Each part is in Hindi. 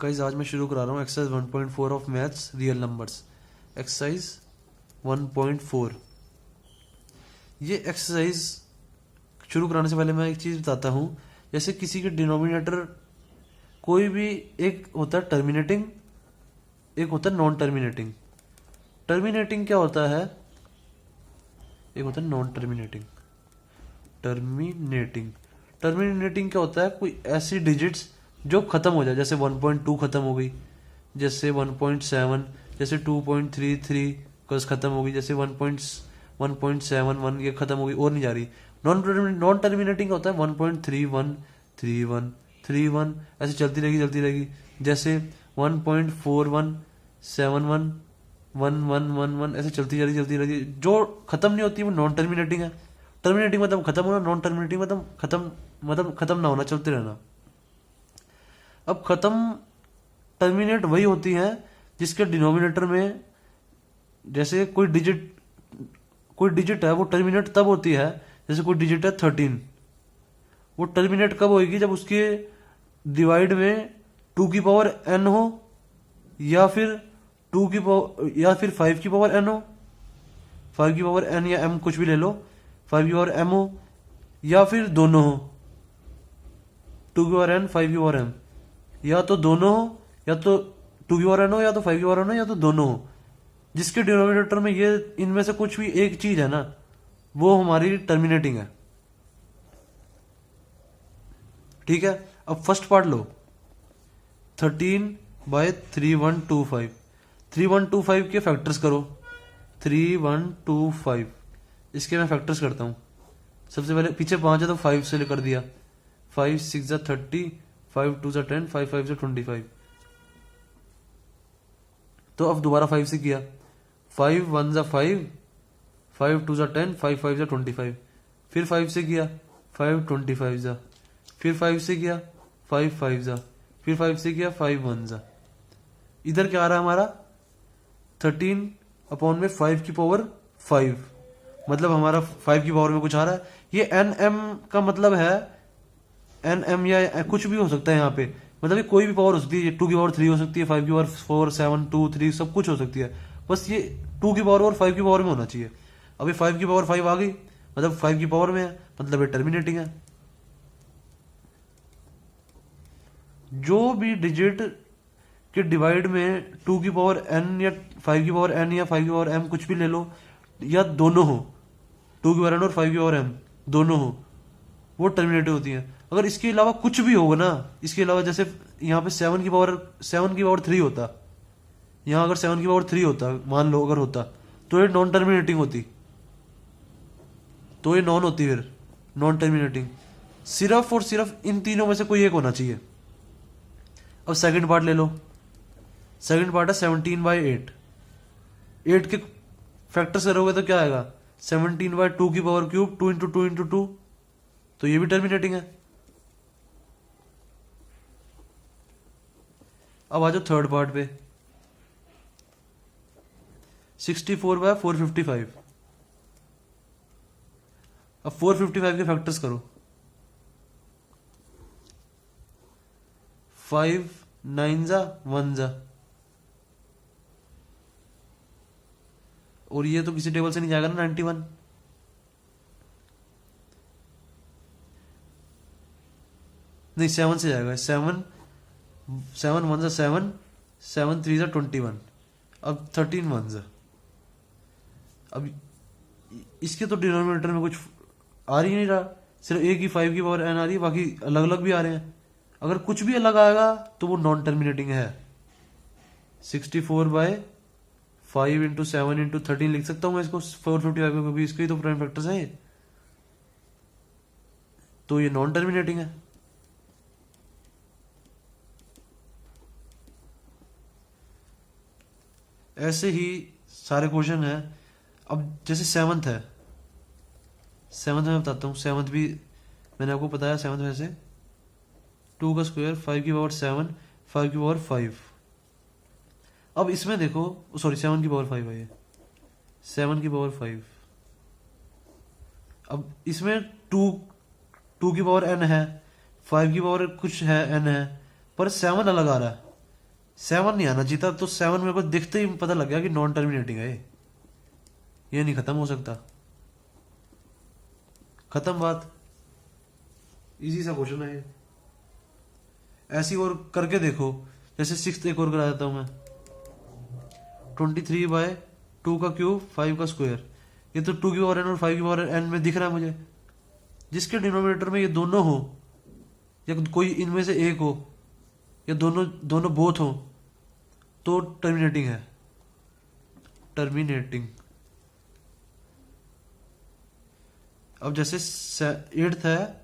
गाइस आज मैं शुरू करा रहा हूँ exercise 1.4 of maths real numbers. Exercise 1.4। ये एक्सरसाइज शुरू कराने से पहले मैं एक चीज़ बताता हूँ। जैसे किसी के डिनोमिनेटर कोई भी एक होता है टर्मिनेटिंग, एक होता है नॉन टर्मिनेटिंग। टर्मिनेटिंग क्या होता है? एक होता है नॉन टर्मिनेटिंग। टर्मिनेटिंग टर्मिनेटिंग क्या होता है? कोई ऐसी डिजिट्स जो खत्म हो जाए, जैसे 1.2 खत्म हो गई, जैसे 1.7, जैसे 2.33 कस खत्म हो गई, जैसे 1.71 ये खत्म हो गई और नहीं जा रही। नॉन टर्मिनेटिंग होता है 1.31 31 31 ऐसे चलती रहेगी। जैसे 1.41 71 1111 ऐसे चलती रहेगी। जो खत्म नहीं होती वो नॉन टर्मिनेटिंग है। टर्मिनेटिंग मतलब खत्म होना, नॉन टर्मिनेटिंग मतलब खत्म ना होना, चलते रहना। अब खत्म टर्मिनेट वही होती है जिसके डिनोमिनेटर में जैसे कोई डिजिट है, वो टर्मिनेट तब होती है जैसे कोई डिजिट है 13। वो टर्मिनेट कब होगी? जब उसके डिवाइड में 2 की पावर n हो, या फिर 2 की पावर, या फिर 5 की पावर n हो। 5 की पावर n या m कुछ भी ले लो, 5 की पावर m हो, या फिर दोनों हो, 2 की पावर n 5 की पावर m, या तो दोनों हो, या तो 2 की पावर n हो, या तो 5 की पावर n हो, या तो दोनों हो। जिसके डिनोमिनेटर में ये इनमें से कुछ भी एक चीज है ना, वो हमारी टर्मिनेटिंग है। ठीक है, अब फर्स्ट पार्ट लो। 13/3125 3125 के फैक्टर्स करो। 3125 इसके मैं फैक्टर्स करता हूं। सबसे पहले पीछे 5 है तो 5 से कर दिया। 5 6 30, 5 2 10, 5 5 25। तो अब दोबारा 5 से किया। 5 1 5, 5 2 10, 5 5 25। फिर 5 से किया, 5 25 जा। फिर 5 से किया, 5 5 जा। फिर 5 से किया, 5 1 जा। इधर क्या आ रहा है हमारा? 13 अपॉन में 5 की पावर 5, मतलब हमारा 5 की पावर में कुछ आ रहा है। ये एन एम का मतलब है, एन एम या कुछ भी हो सकता है यहाँ पे, मतलब ये कोई भी पावर हो सकती है। 2 की पावर 3 हो सकती है, 5 की पावर 4 7 2 3 सब कुछ हो सकती है। बस ये 2 की पावर और 5 की पावर में होना चाहिए। अभी 5 की पावर 5 आ गई, मतलब 5 की पावर में है, मतलब ये टर्मिनेटिंग है। जो भी डिजिट के डिवाइड में 2 की पावर n या 5 की पावर n या 5 की पावर m कुछ भी ले लो, या दोनों हो, 2 की पावर n और 5 की पावर m दोनों हो, वो टर्मिनेटिव होती है। अगर इसके अलावा कुछ भी होगा ना, इसके अलावा जैसे यहाँ पे 7 की पावर 3 होता, यहाँ अगर 7 की पावर 3 होता, मान लो अगर होता, तो ये नॉन टर्मिनेटिंग होती, तो ये नॉन होती, फिर नॉन टर्मिनेटिंग। सिर्फ और सिर्फ इन तीनों में से कोई एक होना चाहिए। अब सेकंड पार्ट ले लो। सेकंड पार्ट है 17/8। 8 के फैक्टर करोगे तो क्या आएगा? 17/2 की पावर क्यूब, 2 इंटू 2 इंटू 2, तो ये भी टर्मिनेटिंग है। अब आ जाओ थर्ड पार्ट पे। 64/455। अब 455 के फैक्टर्स करो। 5 9 जा 1 जा, और ये तो किसी टेबल से नहीं जाएगा ना 91। नहीं 7 से जाएगा। 7 7 1 जा 7, 7 3 जा 21। अब 13 1 जा। अब इसके तो डिनोमिनेटर में कुछ आ ही नहीं रहा, सिर्फ एक ही 5 की पावर n आ रही है, बाकी अलग अलग भी आ रहे हैं। अगर कुछ भी अलग आएगा तो वो नॉन टर्मिनेटिंग है। 64/5 इंटू 7 इंटू 13 लिख सकता हूं मैं इसको 455 में, क्योंकि इसके ही तो प्राइम फैक्टर्स हैं, तो ये नॉन टर्मिनेटिंग है। ऐसे ही सारे क्वेश्चन हैं। अब जैसे सेवंथ है, सेवंथ में बताता हूँ। सेवंथ भी मैंने आपको बताया। सेवंथ में से 2 का स्क्वायर, 5 की पावर 7, 5 की पावर 5। अब इसमें देखो, सॉरी 7 की पावर 5 है ये, 7 की पावर 5। अब इसमें 2 की पावर n है, 5 की पावर कुछ है n है, पर 7 अलग आ रहा है। 7 नहीं आना चाहिए था, तो 7 मेरे को दिखते ही पता लग गया कि नॉन टर्मिनेटिंग है ये नहीं खत्म हो सकता। खत्म बात, इजी सा क्वेश्चन है ये। ऐसी और करके देखो, जैसे 6 एक और करा देता हूं मैं। 23/2 का क्यूब 5 का स्क्वायर, ये तो 2 की पावर n और 5 की पावर n में दिख रहा है मुझे। जिसके डिनोमिनेटर में ये दोनों हो, या कोई इनमें से एक हो, या दोनों दोनों बोथ हो, तो टर्मिनेटिंग है। टर्मिनेटिंग। अब जैसे 8th है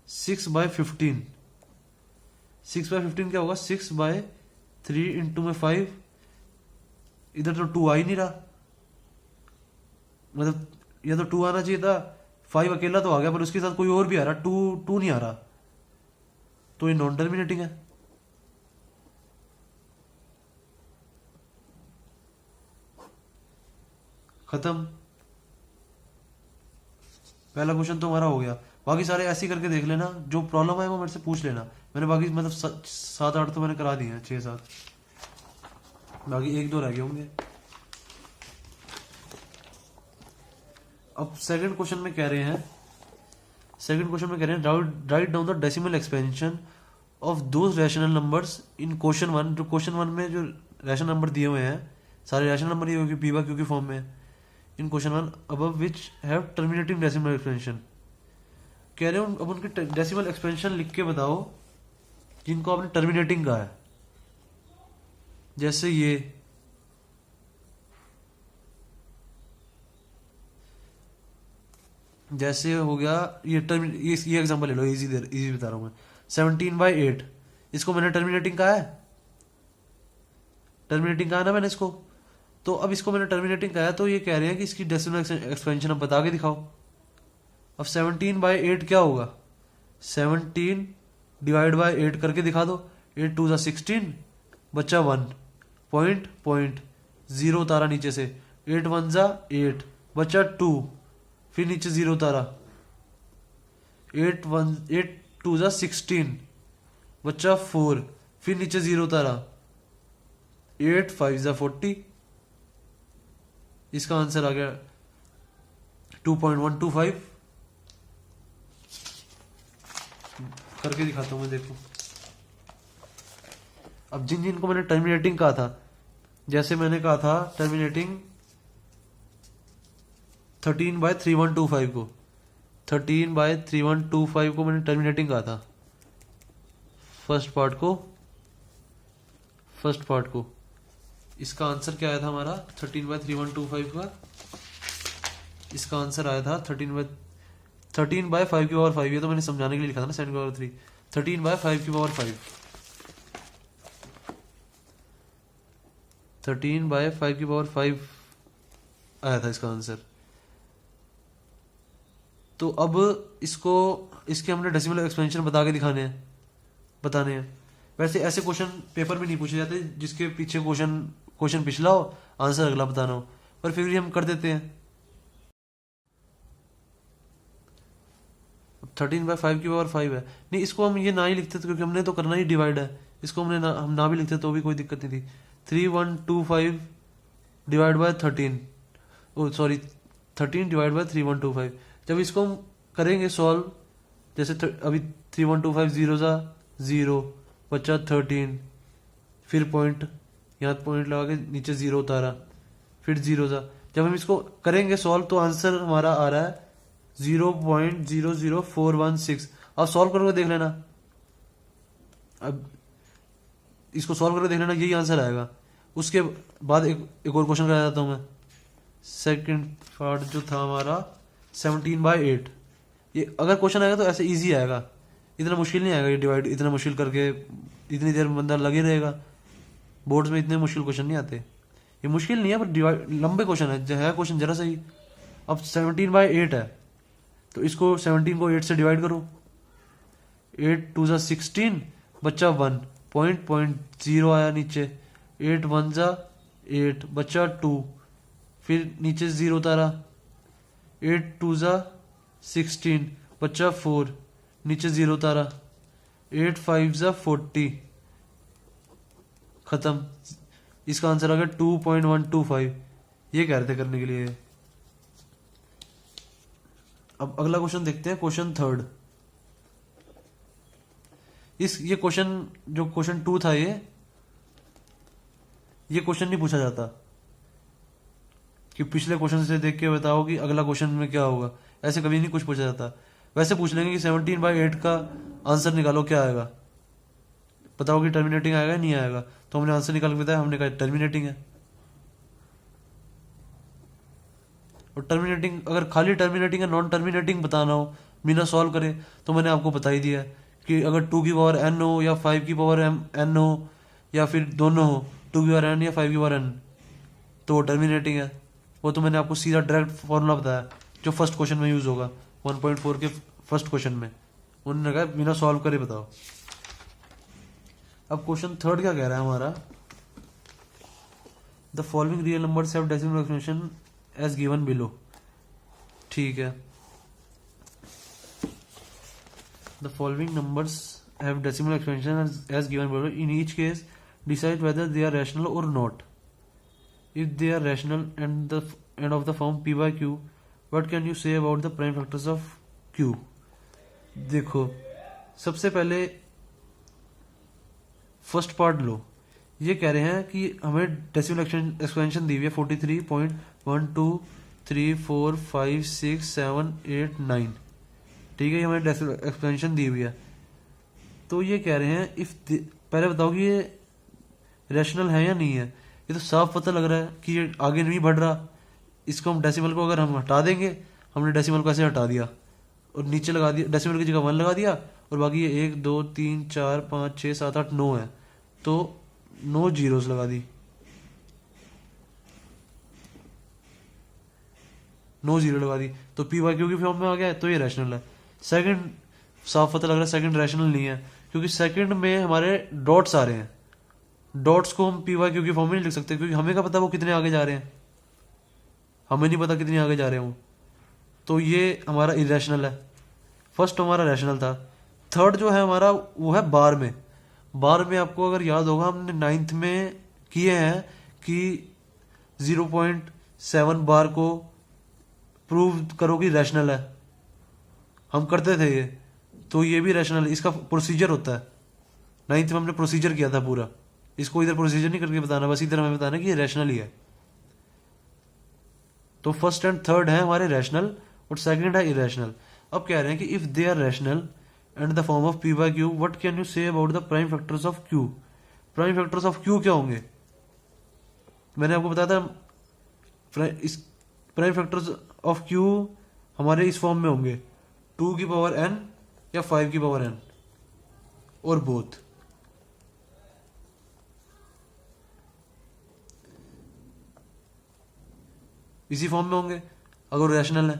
6/15। 6/15 क्या होगा? 6/3 इंटू में 5। इधर तो 2 आ ही नहीं रहा, मतलब ये तो 2 आना चाहिए था, 5 अकेला तो आ गया, पर उसके साथ कोई और भी आ रहा, 2 नहीं आ रहा, तो ये नॉन टर्मिनेटिंग है। खत्म। पहला क्वेश्चन तो हमारा हो गया। बाकी सारे ऐसे ही करके देख लेना, जो प्रॉब्लम है वो मेरे से पूछ लेना। मैंने बाकी मतलब 7-8 तो मैंने करा दिए हैं, 6-7, बाकी 1-2 रह गए होंगे। अब सेकंड क्वेश्चन में कह रहे हैं write down the decimal expansion of those rational numbers in question 1। जो क्वेश्चन 1 में जो रैशनल नंबर दिए हुए हैं, सारे रैशनल नंबर ये पी बाय क्यू की फॉर्म में in question 1 above which have terminating decimal expansion. कह रहे हो अब उनके डेसिमल एक्सपेंशन लिख के बताओ जिनको आपने टर्मिनेटिंग कहा है। जैसे ये जैसे हो गया ये एग्जांपल ले लो, इजी बता रहा हूं मैं। 17/8, इसको मैंने टर्मिनेटिंग कहा है, टर्मिनेटिंग कहा ना मैंने इसको। तो अब इसको मैंने टर्मिनेटिंग कहा है, तो ये कह रहे हैं कि इसकी डेसिमल एक्सपेंशन अब बता के दिखाओ। अब 17/8 क्या होगा? 17 डिवाइड बाय 8 करके दिखा दो। 8 2 16, बच्चा 1, पॉइंट 0 उतारा नीचे से। 8 1 8, बच्चा 2, फिर नीचे 0 उतारा। 8 2 16, बच्चा 4, फिर नीचे 0 उतारा। 8 5 40, इसका आंसर आ गया 2.125। करके दिखाता हूं मैं, देखो। अब जिनको मैंने टर्मिनेटिंग कहा था, जैसे मैंने कहा था टर्मिनेटिंग 13/3125 को, 13/3125 को मैंने टर्मिनेटिंग कहा था। फर्स्ट पार्ट को इसका आंसर क्या आया था हमारा 13/3125 का? इसका आंसर आया था 13/5 की पावर 5। ये तो मैंने समझाने के लिए लिखा था ना, 7 की पावर 3। 13/5 की पावर 5, 13/5 की पावर 5 आया था इसका आंसर। तो अब इसके हमने डेसिमल एक्सपेंशन बताने हैं। वैसे ऐसे क्वेश्चन पेपर में नहीं पूछे जाते जिसके पीछे क्वेश्चन पिछला हो, आंसर अगला बताना हो, पर फिर भी हम कर देते हैं। 13/5 की पावर 5 है, नहीं इसको हम ये ना ही लिखते क्योंकि हमने तो करना ही डिवाइड है। इसको हम ना भी लिखते तो भी कोई दिक्कत नहीं थी। 3125 डिवाइड बाय 13, 13 डिवाइड बाय 3125। जब इसको हम करेंगे सॉल्व, जैसे अभी 3125 0 बच्चा 13, फिर यहाँ पॉइंट लगा के नीचे 0 उतारा, फिर 0 जब हम इसको करेंगे सॉल्व तो आंसर हमारा आ रहा है 0.00416। अब सॉल्व करके देख लेना, अब इसको सॉल्व करके देख लेना, यही आंसर आएगा। उसके बाद एक और क्वेश्चन करा जाता हूं मैं। सेकंड पार्ट जो था हमारा 17/8, ये अगर क्वेश्चन आएगा तो ऐसे इजी आएगा, इतना मुश्किल नहीं आएगा। ये डिवाइड इतना मुश्किल करके इतनी देर बंदा लगे रहेगा। बोर्ड्स में इतने मुश्किल क्वेश्चन नहीं आते, ये मुश्किल नहीं है, पर डिवाइड लंबे क्वेश्चन है क्वेश्चन जरा सही। अब 17/8 है, तो इसको 17 को 8 से डिवाइड करो। 8 2 16, बच्चा 1, पॉइंट 0 आया नीचे। 8 1 8, बच्चा 2, फिर नीचे 0 उतारा। 8 2 16, बच्चा 4, नीचे 0 उतारा। 8 5 40, खत्म। इसका आंसर आ गया 2.125। ये कह रहे थे करने के लिए। अब अगला क्वेश्चन देखते हैं, क्वेश्चन थर्ड। ये क्वेश्चन जो क्वेश्चन 2 था, ये क्वेश्चन नहीं पूछा जाता कि पिछले क्वेश्चन से देख के बताओ कि अगला क्वेश्चन में क्या होगा, ऐसे कभी नहीं कुछ पूछा जाता। वैसे पूछ लेंगे कि 17/8 का आंसर निकालो, क्या आएगा, बताओ कि टर्मिनेटिंग आएगा नहीं आएगा। तो हमने आंसर निकाल के बताया, हमने कहा टर्मिनेटिंग है। और टर्मिनेटिंग, अगर खाली टर्मिनेटिंग या नॉन टर्मिनेटिंग बताना हो बिना सॉल्व करे, तो मैंने आपको बता ही दिया कि अगर 2 की पावर n हो या 5 की पावर n हो या फिर दोनों हो, 2 की पावर n या 5 की पावर n, तो वो टर्मिनेटिंग है। वो तो मैंने आपको सीधा डायरेक्ट फॉर्मूला बताया जो फर्स्ट क्वेश्चन में यूज होगा, 1.4 के फर्स्ट क्वेश्चन में। उन्होंने कहा बिना सॉल्व करे बताओ। अब क्वेश्चन थर्ड क्या कह रहा है हमारा, the following real numbers have decimal expression as given below. ठीक है, the following numbers have decimal expression as given below. In each case decide whether they are rational और not. If they are rational and of the form p by q, what can you say about the prime factors of q? देखो, सबसे पहले फर्स्ट पार्ट लो। ये कह रहे हैं कि हमें डेसिमल एक्सपेंशन दी हुई है 43.123456789। ठीक है, ये हमें डेसिमल एक्सपेंशन दी हुई है। तो ये कह रहे हैं पहले बताओ कि ये रैशनल है या नहीं है। ये तो साफ पता लग रहा है कि ये आगे नहीं बढ़ रहा। इसको हम डेसिमल को अगर हम हटा देंगे, हमने डेसिमल को ऐसे हटा दिया और नीचे लगा दिया, डेसिमल की जगह 1 लगा दिया, और बाकी ये 1 2 3 4 5 6 7 8 9 है, तो 9 जीरोस लगा दी, 9 जीरो लगा दी, तो पी वाई क्यू की फॉर्म में आ गया, तो ये रैशनल है। सेकंड साफ पता लग रहा है सेकंड रैशनल नहीं है, क्योंकि सेकंड में हमारे डॉट्स आ रहे हैं। डॉट्स को हम पी वाई क्यू की फॉर्म में नहीं लिख सकते, क्योंकि हमें क्या पता वो कितने आगे जा रहे हैं, हमें नहीं पता कितने आगे जा रहे हैं वो। तो ये हमारा इरेशनल है। फर्स्ट हमारा रैशनल था। थर्ड जो है हमारा वो है बार में। बार में आपको अगर याद होगा हमने 9th में किए हैं कि 0.7 बार को प्रूव करो कि रैशनल है, हम करते थे ये। तो ये भी रैशनल, इसका प्रोसीजर होता है। 9th में हमने प्रोसीजर किया था पूरा। इसको इधर प्रोसीजर नहीं करके बताना, बस इधर हमें बताना कि ये रैशनल ही है। तो फर्स्ट एंड थर्ड है हमारे रैशनल और सेकंड है इरेशनल। अब कह रहे हैं कि if they are rational and the form of p by q, what can you say about the prime factors of q. Prime factors of q क्या होंगे, मैंने आपको बताया था इस प्राइम फैक्टर्स ऑफ क्यू हमारे इस फॉर्म में होंगे 2 की पावर n या 5 की पावर n और बोथ। इसी फॉर्म में होंगे अगर रैशनल है।